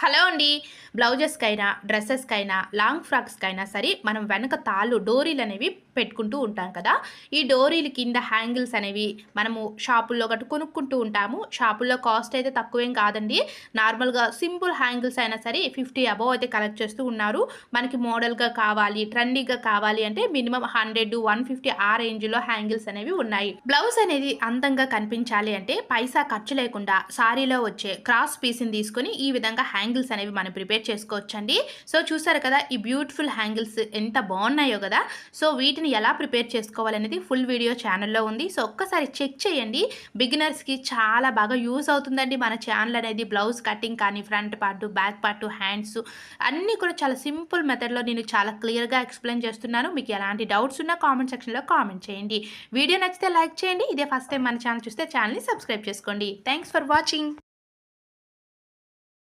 Hello అండి. బ్లౌజెస్‌కైనా, డ్రెసెస్‌కైనా, long ఫ్రాక్స్‌కైనా సరే మనం వెనక తాళ్ళు డోరీలనేవి పెట్టుకుంటూ ఉంటాం కదా! ఈ డోరీలు కింద హ్యాంగిల్స్ అనేవి మనము షాపుల్లో గట్టు కొనుక్కుంటూ ఉంటాము. షాపుల్లో కాస్ట్ అయితే తక్కువేం కాదండి. నార్మల్‌గా సింపుల్ హ్యాంగిల్స్ అయినా సరే 50 అబోవ్ అయితే కలెక్ట్ చేస్తూ ఉన్నారు. మనకి మోడల్‌గా కావాలి, ట్రెండీగా కావాలి అంటే మినిమమ్ 100, 150 ఆ రేంజ్‌లో హ్యాంగిల్స్ అనేవి ఉన్నాయి. బ్లౌజ్ అనేది అందంగా కనిపించాలి అంటే పైసా ఖర్చు లేకుండా సారీలో వచ్చే క్రాస్ పీస్‌ని తీసుకొని ఈ విధంగా హ్యాంగిల్స్ అనేవి మనం ప్రిపేర్ చేసుకోవచ్చండి. సో, చూసారు కదా! ఈ బ్యూటిఫుల్ హ్యాంగిల్స్ ఎంత బాగున్నాయో కదా! సో, వీటిని ఎలా ప్రిపేర్ చేసుకోవాలనేది ఫుల్ వీడియో ఛానల్‌లో ఉంది. సో, ఒక్కసారి చెక్ చేయండి. బిగినర్స్‌కి చాలా బాగా యూజ్ అవుతుందండి మన ఛానల్ అనేది. బ్లౌజ్ కటింగ్ కానీ, front part, back part, hands అన్నీ కూడా చాలా సింపుల్ మెథడ్‌లో నేను చాలా క్లియర్‌గా ఎక్స్‌ప్లెయిన్ చేస్తున్నాను. మీకు ఎలాంటి డౌట్స్ ఉన్నా కామెంట్ సెక్షన్‌లో కామెంట్ చేయండి. వీడియో నచ్చితే లైక్ చేయండి. ఇదే ఫస్ట్ టైం మన ఛానల్ చూస్తే ఛానల్‌ని సబ్స్క్రైబ్ చేసుకోండి. Thanks for watching.